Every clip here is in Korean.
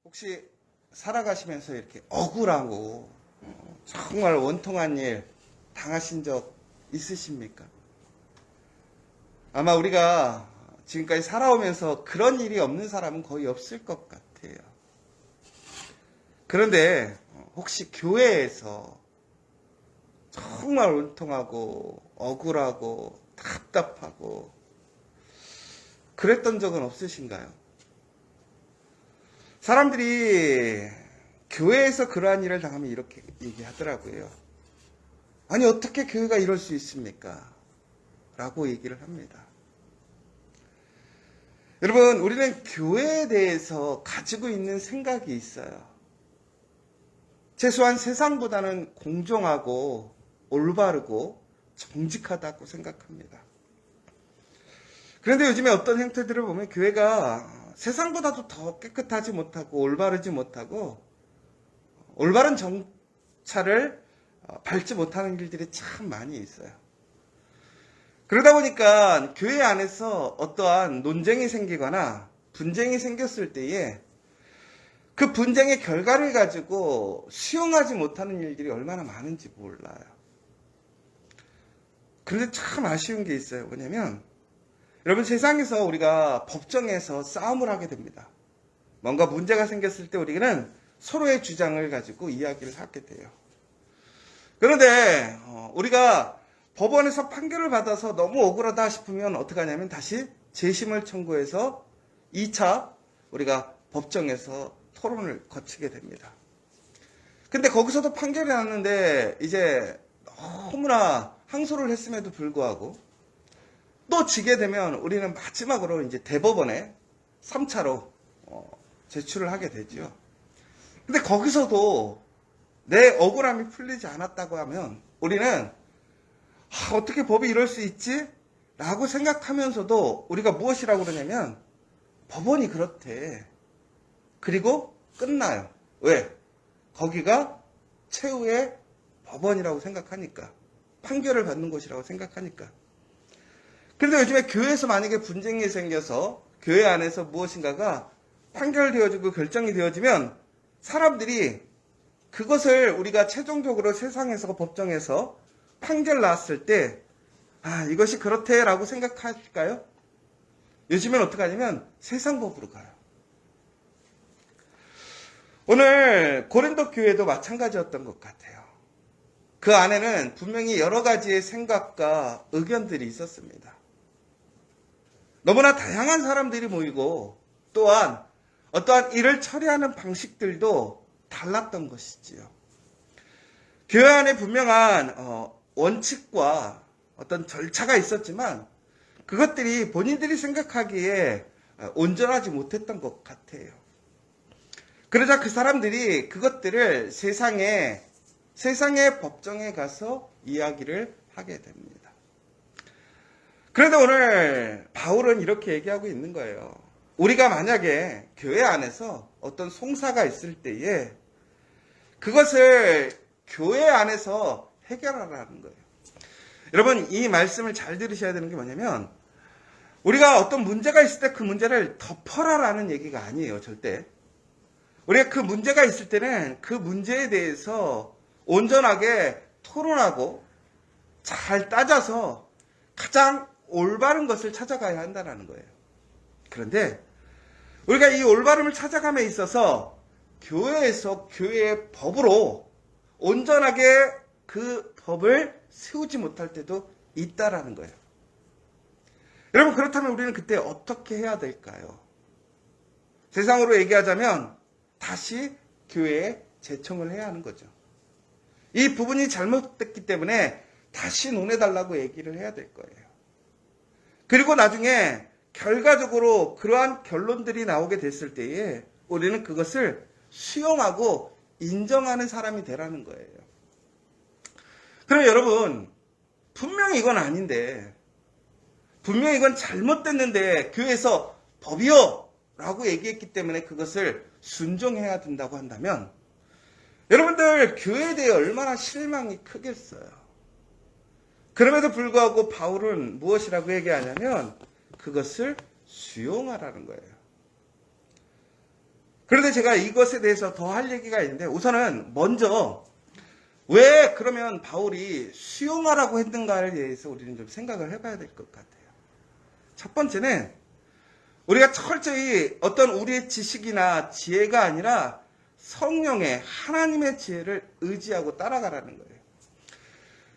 혹시 살아가시면서 이렇게 억울하고 정말 원통한 일 당하신 적 있으십니까? 아마 우리가 지금까지 살아오면서 그런 일이 없는 사람은 거의 없을 것 같아요. 그런데 혹시 교회에서 정말 원통하고 억울하고 답답하고 그랬던 적은 없으신가요? 사람들이 교회에서 그러한 일을 당하면 이렇게 얘기하더라고요. 아니, 어떻게 교회가 이럴 수 있습니까? 라고 얘기를 합니다. 여러분, 우리는 교회에 대해서 가지고 있는 생각이 있어요. 최소한 세상보다는 공정하고 올바르고 정직하다고 생각합니다. 그런데 요즘에 어떤 행태들을 보면 교회가 세상보다도 더 깨끗하지 못하고 올바르지 못하고 올바른 정차를 밟지 못하는 일들이 참 많이 있어요. 그러다 보니까 교회 안에서 어떠한 논쟁이 생기거나 분쟁이 생겼을 때에 그 분쟁의 결과를 가지고 수용하지 못하는 일들이 얼마나 많은지 몰라요. 그런데 참 아쉬운 게 있어요. 뭐냐면 여러분, 세상에서 우리가 법정에서 싸움을 하게 됩니다. 뭔가 문제가 생겼을 때 우리는 서로의 주장을 가지고 이야기를 하게 돼요. 그런데 우리가 법원에서 판결을 받아서 너무 억울하다 싶으면 어떻게 하냐면 다시 재심을 청구해서 2차 우리가 법정에서 토론을 거치게 됩니다. 근데 거기서도 판결이 났는데 이제 너무나 항소를 했음에도 불구하고 또 지게 되면 우리는 마지막으로 이제 대법원에 3차로 제출을 하게 되죠. 근데 거기서도 내 억울함이 풀리지 않았다고 하면 우리는 어떻게 법이 이럴 수 있지? 라고 생각하면서도 우리가 무엇이라고 그러냐면 법원이 그렇대. 그리고 끝나요. 왜? 거기가 최후의 법원이라고 생각하니까. 판결을 받는 곳이라고 생각하니까. 그런데 요즘에 교회에서 만약에 분쟁이 생겨서 교회 안에서 무엇인가가 판결되어지고 결정이 되어지면 사람들이 그것을 우리가 최종적으로 세상에서 법정에서 판결 났을 때 이것이 그렇대라고 생각할까요? 요즘엔 어떻게 하냐면 세상 법으로 가요. 오늘 고린도 교회도 마찬가지였던 것 같아요. 그 안에는 분명히 여러 가지의 생각과 의견들이 있었습니다. 너무나 다양한 사람들이 모이고 또한 어떠한 일을 처리하는 방식들도 달랐던 것이지요. 교회 안에 분명한 원칙과 어떤 절차가 있었지만 그것들이 본인들이 생각하기에 온전하지 못했던 것 같아요. 그러자 그 사람들이 그것들을 세상의 법정에 가서 이야기를 하게 됩니다. 그런데 오늘 바울은 이렇게 얘기하고 있는 거예요. 우리가 만약에 교회 안에서 어떤 송사가 있을 때에 그것을 교회 안에서 해결하라는 거예요. 여러분, 이 말씀을 잘 들으셔야 되는 게 뭐냐면 우리가 어떤 문제가 있을 때 그 문제를 덮어라라는 얘기가 아니에요. 절대. 우리가 그 문제가 있을 때는 그 문제에 대해서 온전하게 토론하고 잘 따져서 가장 올바른 것을 찾아가야 한다는 거예요. 그런데 우리가 이 올바름을 찾아감에 있어서 교회에서 교회의 법으로 온전하게 그 법을 세우지 못할 때도 있다라는 거예요. 여러분, 그렇다면 우리는 그때 어떻게 해야 될까요? 세상으로 얘기하자면 다시 교회에 재청을 해야 하는 거죠. 이 부분이 잘못됐기 때문에 다시 논해달라고 얘기를 해야 될 거예요. 그리고 나중에 결과적으로 그러한 결론들이 나오게 됐을 때에 우리는 그것을 수용하고 인정하는 사람이 되라는 거예요. 그럼 여러분, 분명히 이건 아닌데, 분명히 이건 잘못됐는데 교회에서 법이요! 라고 얘기했기 때문에 그것을 순종해야 된다고 한다면 여러분들 교회에 대해 얼마나 실망이 크겠어요. 그럼에도 불구하고 바울은 무엇이라고 얘기하냐면 그것을 수용하라는 거예요. 그런데 제가 이것에 대해서 더 할 얘기가 있는데, 우선은 먼저 왜 그러면 바울이 수용하라고 했는가에 대해서 우리는 좀 생각을 해봐야 될 것 같아요. 첫 번째는 우리가 철저히 어떤 우리의 지식이나 지혜가 아니라 성령의 하나님의 지혜를 의지하고 따라가라는 거예요.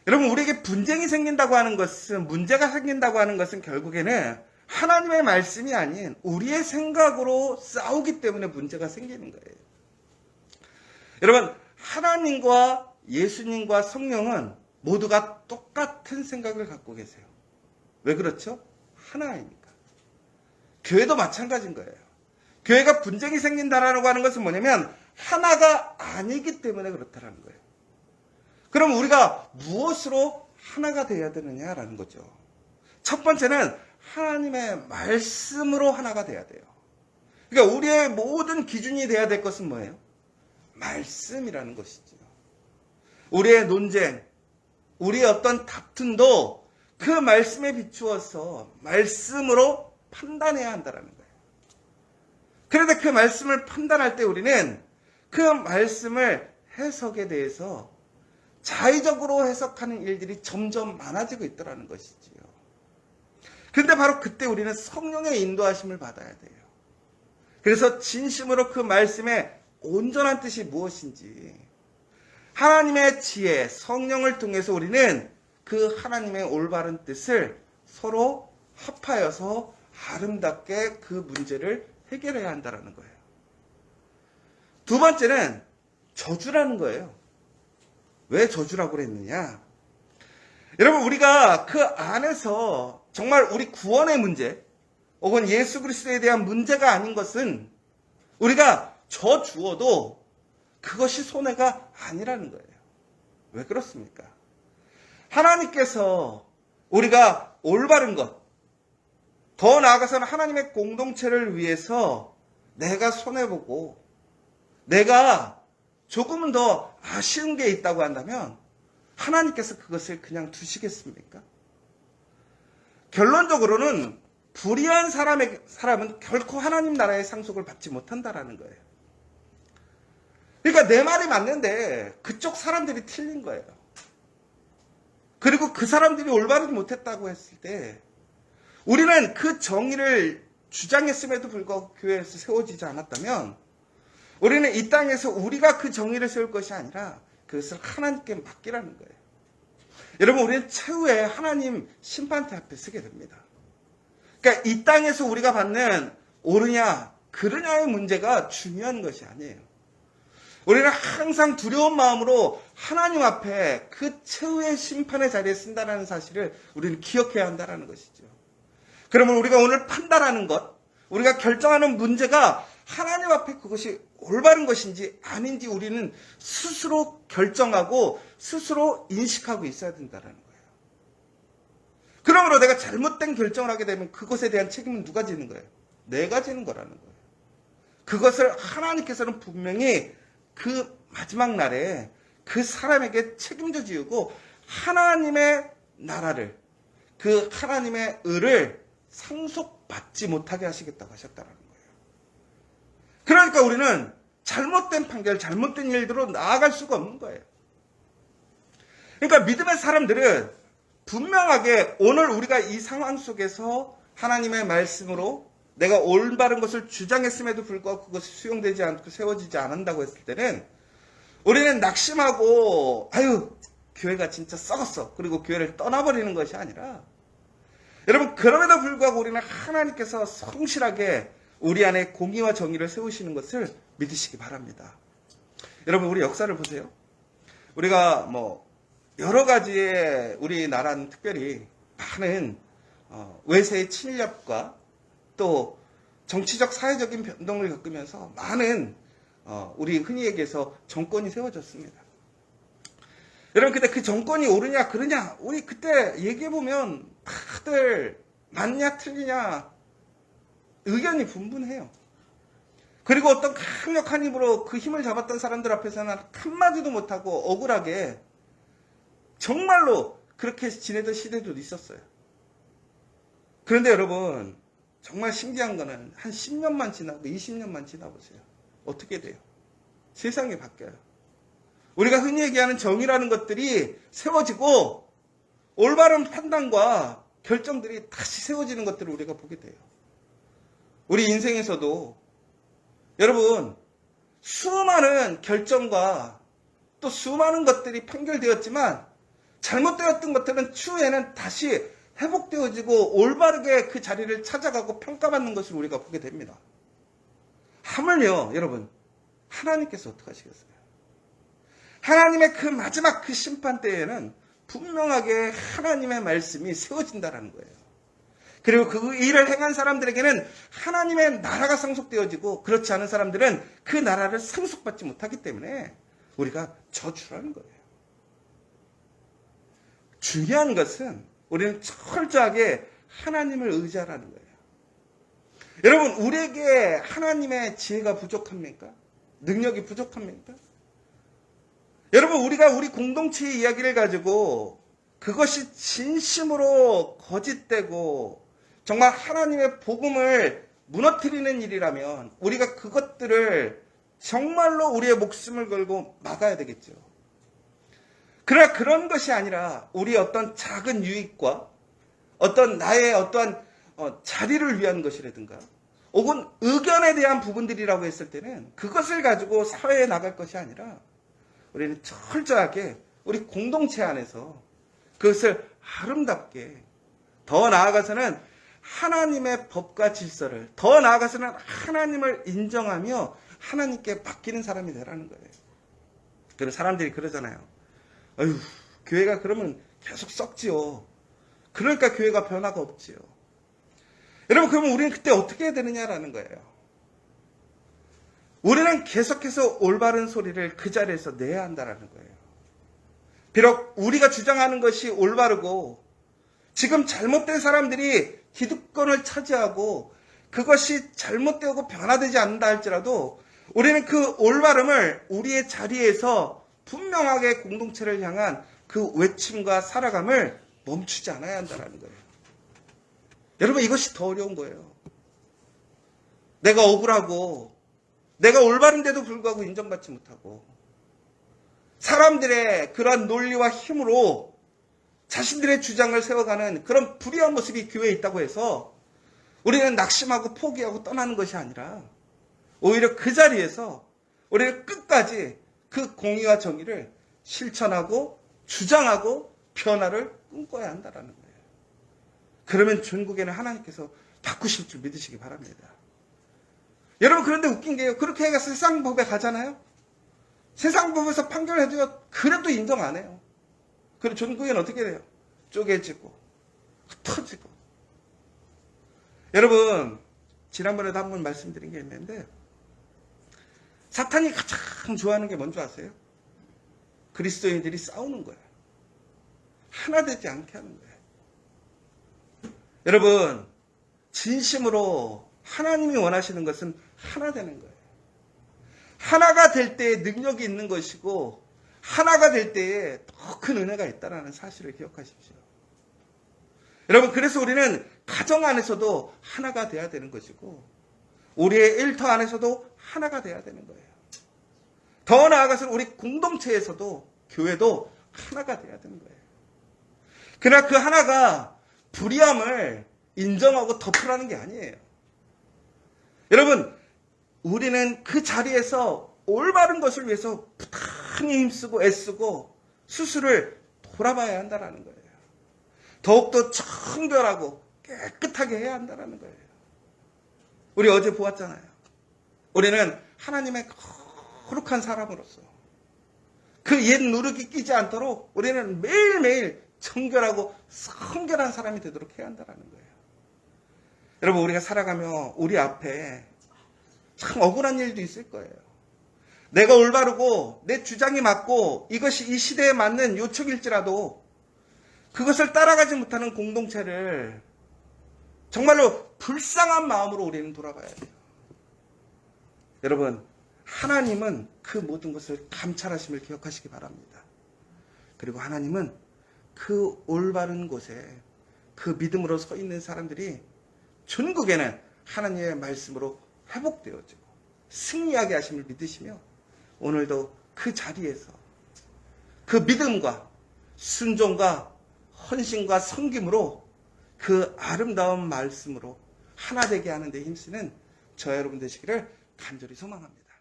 여러분, 우리에게 분쟁이 생긴다고 하는 것은, 문제가 생긴다고 하는 것은 결국에는 하나님의 말씀이 아닌 우리의 생각으로 싸우기 때문에 문제가 생기는 거예요. 여러분, 하나님과 예수님과 성령은 모두가 똑같은 생각을 갖고 계세요. 왜 그렇죠? 하나이니까. 교회도 마찬가지인 거예요. 교회가 분쟁이 생긴다라고 하는 것은 뭐냐면 하나가 아니기 때문에 그렇다라는 거예요. 그럼 우리가 무엇으로 하나가 되어야 되느냐라는 거죠. 첫 번째는 하나님의 말씀으로 하나가 돼야 돼요. 그러니까 우리의 모든 기준이 돼야 될 것은 뭐예요? 말씀이라는 것이죠. 우리의 논쟁, 우리의 어떤 다툼도 그 말씀에 비추어서 말씀으로 판단해야 한다는 거예요. 그런데 그 말씀을 판단할 때 우리는 그 말씀을 해석에 대해서 자의적으로 해석하는 일들이 점점 많아지고 있더라는 것이지요. 그런데 바로 그때 우리는 성령의 인도하심을 받아야 돼요. 그래서 진심으로 그 말씀의 온전한 뜻이 무엇인지, 하나님의 지혜, 성령을 통해서 우리는 그 하나님의 올바른 뜻을 서로 합하여서 아름답게 그 문제를 해결해야 한다는 거예요. 두 번째는 저주라는 거예요. 왜 저주라고 그랬느냐? 여러분, 우리가 그 안에서 정말 우리 구원의 문제 혹은 예수 그리스도에 대한 문제가 아닌 것은 우리가 저주어도 그것이 손해가 아니라는 거예요. 왜 그렇습니까? 하나님께서 우리가 올바른 것, 더 나아가서는 하나님의 공동체를 위해서 내가 손해보고 내가 조금은 더 아쉬운 게 있다고 한다면 하나님께서 그것을 그냥 두시겠습니까? 결론적으로는 불의한 사람은 결코 하나님 나라의 상속을 받지 못한다라는 거예요. 그러니까 내 말이 맞는데 그쪽 사람들이 틀린 거예요. 그리고 그 사람들이 올바르지 못했다고 했을 때 우리는 그 정의를 주장했음에도 불구하고 교회에서 세워지지 않았다면 우리는 이 땅에서 우리가 그 정의를 세울 것이 아니라 그것을 하나님께 맡기라는 거예요. 여러분, 우리는 최후의 하나님 심판대 앞에 서게 됩니다. 그러니까 이 땅에서 우리가 받는 옳으냐 그르냐의 문제가 중요한 것이 아니에요. 우리는 항상 두려운 마음으로 하나님 앞에 그 최후의 심판의 자리에 쓴다는 사실을 우리는 기억해야 한다는 것이죠. 그러면 우리가 오늘 판단하는 것, 우리가 결정하는 문제가 하나님 앞에 그것이 올바른 것인지 아닌지 우리는 스스로 결정하고 스스로 인식하고 있어야 된다는 거예요. 그러므로 내가 잘못된 결정을 하게 되면 그것에 대한 책임은 누가 지는 거예요? 내가 지는 거라는 거예요. 그것을 하나님께서는 분명히 그 마지막 날에 그 사람에게 책임져 지우고 하나님의 나라를, 그 하나님의 의를 상속받지 못하게 하시겠다고 하셨다는 거예요. 그러니까 우리는 잘못된 판결, 잘못된 일들로 나아갈 수가 없는 거예요. 그러니까 믿음의 사람들은 분명하게 오늘 우리가 이 상황 속에서 하나님의 말씀으로 내가 올바른 것을 주장했음에도 불구하고 그것이 수용되지 않고 세워지지 않는다고 했을 때는 우리는 낙심하고 아유 교회가 진짜 썩었어 그리고 교회를 떠나버리는 것이 아니라 여러분 그럼에도 불구하고 우리는 하나님께서 성실하게 우리 안에 공의와 정의를 세우시는 것을 믿으시기 바랍니다. 여러분 우리 역사를 보세요. 우리가 여러 가지의 우리나라는 특별히 많은 외세의 침략과 또 정치적 사회적인 변동을 겪으면서 많은 우리 흔히 얘기해서 정권이 세워졌습니다. 여러분 근데 그 정권이 옳으냐 그르냐 우리 그때 얘기해보면 다들 맞냐 틀리냐 의견이 분분해요. 그리고 어떤 강력한 힘으로 그 힘을 잡았던 사람들 앞에서는 한마디도 못하고 억울하게 정말로 그렇게 지내던 시대도 있었어요. 그런데 여러분 정말 신기한 거는 한 10년만 지나고 20년만 지나보세요. 어떻게 돼요? 세상이 바뀌어요. 우리가 흔히 얘기하는 정의라는 것들이 세워지고 올바른 판단과 결정들이 다시 세워지는 것들을 우리가 보게 돼요. 우리 인생에서도 여러분 수많은 결정과 또 수많은 것들이 판결되었지만 잘못되었던 것들은 추후에는 다시 회복되어지고 올바르게 그 자리를 찾아가고 평가받는 것을 우리가 보게 됩니다. 하물며 여러분 하나님께서 어떻게 하시겠어요? 하나님의 그 마지막 그 심판 때에는 분명하게 하나님의 말씀이 세워진다는 거예요. 그리고 그 일을 행한 사람들에게는 하나님의 나라가 상속되어지고 그렇지 않은 사람들은 그 나라를 상속받지 못하기 때문에 우리가 저주라는 거예요. 중요한 것은 우리는 철저하게 하나님을 의지하라는 거예요. 여러분 우리에게 하나님의 지혜가 부족합니까? 능력이 부족합니까? 여러분 우리가 우리 공동체의 이야기를 가지고 그것이 진심으로 거짓되고 정말 하나님의 복음을 무너뜨리는 일이라면 우리가 그것들을 정말로 우리의 목숨을 걸고 막아야 되겠죠. 그러나 그런 것이 아니라 우리의 어떤 작은 유익과 어떤 나의 어떠한 자리를 위한 것이라든가 혹은 의견에 대한 부분들이라고 했을 때는 그것을 가지고 사회에 나갈 것이 아니라 우리는 철저하게 우리 공동체 안에서 그것을 아름답게 더 나아가서는 하나님의 법과 질서를 더 나아가서는 하나님을 인정하며 하나님께 맡기는 사람이 되라는 거예요. 그래서 사람들이 그러잖아요. 어휴, 교회가 그러면 계속 썩지요. 그러니까 교회가 변화가 없지요. 여러분 그러면 우리는 그때 어떻게 해야 되느냐라는 거예요. 우리는 계속해서 올바른 소리를 그 자리에서 내야 한다는 거예요. 비록 우리가 주장하는 것이 올바르고 지금 잘못된 사람들이 기득권을 차지하고 그것이 잘못되고 변화되지 않는다 할지라도 우리는 그 올바름을 우리의 자리에서 분명하게 공동체를 향한 그 외침과 살아감을 멈추지 않아야 한다는 거예요. 여러분 이것이 더 어려운 거예요. 내가 억울하고 내가 올바른데도 불구하고 인정받지 못하고 사람들의 그러한 논리와 힘으로 자신들의 주장을 세워가는 그런 불의한 모습이 교회에 있다고 해서 우리는 낙심하고 포기하고 떠나는 것이 아니라 오히려 그 자리에서 우리는 끝까지 그 공의와 정의를 실천하고 주장하고 변화를 꿈꿔야 한다는 거예요. 그러면 전국에는 하나님께서 바꾸실 줄 믿으시기 바랍니다. 여러분 그런데 웃긴 게요. 그렇게 해가 세상 법에 가잖아요. 세상 법에서 판결해도요. 그래도 인정 안 해요. 그리고 전국에는 어떻게 돼요? 쪼개지고 흩어지고. 여러분 지난번에도 한번 말씀드린 게 있는데 사탄이 가장 좋아하는 게 뭔지 아세요? 그리스도인들이 싸우는 거예요. 하나 되지 않게 하는 거예요. 여러분 진심으로 하나님이 원하시는 것은 하나 되는 거예요. 하나가 될 때에 능력이 있는 것이고 하나가 될 때에 더 큰 은혜가 있다는 사실을 기억하십시오. 여러분 그래서 우리는 가정 안에서도 하나가 돼야 되는 것이고 우리의 일터 안에서도 하나가 돼야 되는 거예요. 더 나아가서 우리 공동체에서도 교회도 하나가 돼야 되는 거예요. 그러나 그 하나가 불의함을 인정하고 덮으라는 게 아니에요. 여러분 우리는 그 자리에서 올바른 것을 위해서 부단히 힘쓰고 애쓰고 스스로를 돌아봐야 한다는 거예요. 더욱더 청결하고 깨끗하게 해야 한다는 거예요. 우리 어제 보았잖아요. 우리는 하나님의 거룩한 사람으로서 그 옛 누룩이 끼지 않도록 우리는 매일매일 청결하고 성결한 사람이 되도록 해야 한다는 거예요. 여러분 우리가 살아가며 우리 앞에 참 억울한 일도 있을 거예요. 내가 올바르고 내 주장이 맞고 이것이 이 시대에 맞는 요청일지라도 그것을 따라가지 못하는 공동체를 정말로 불쌍한 마음으로 우리는 돌아가야 돼요. 여러분 하나님은 그 모든 것을 감찰하심을 기억하시기 바랍니다. 그리고 하나님은 그 올바른 곳에 그 믿음으로 서 있는 사람들이 전국에는 하나님의 말씀으로 회복되어지고 승리하게 하심을 믿으시며 오늘도 그 자리에서 그 믿음과 순종과 헌신과 섬김으로 그 아름다운 말씀으로 하나 되게 하는 데 힘쓰는 저 여러분 되시기를 간절히 소망합니다.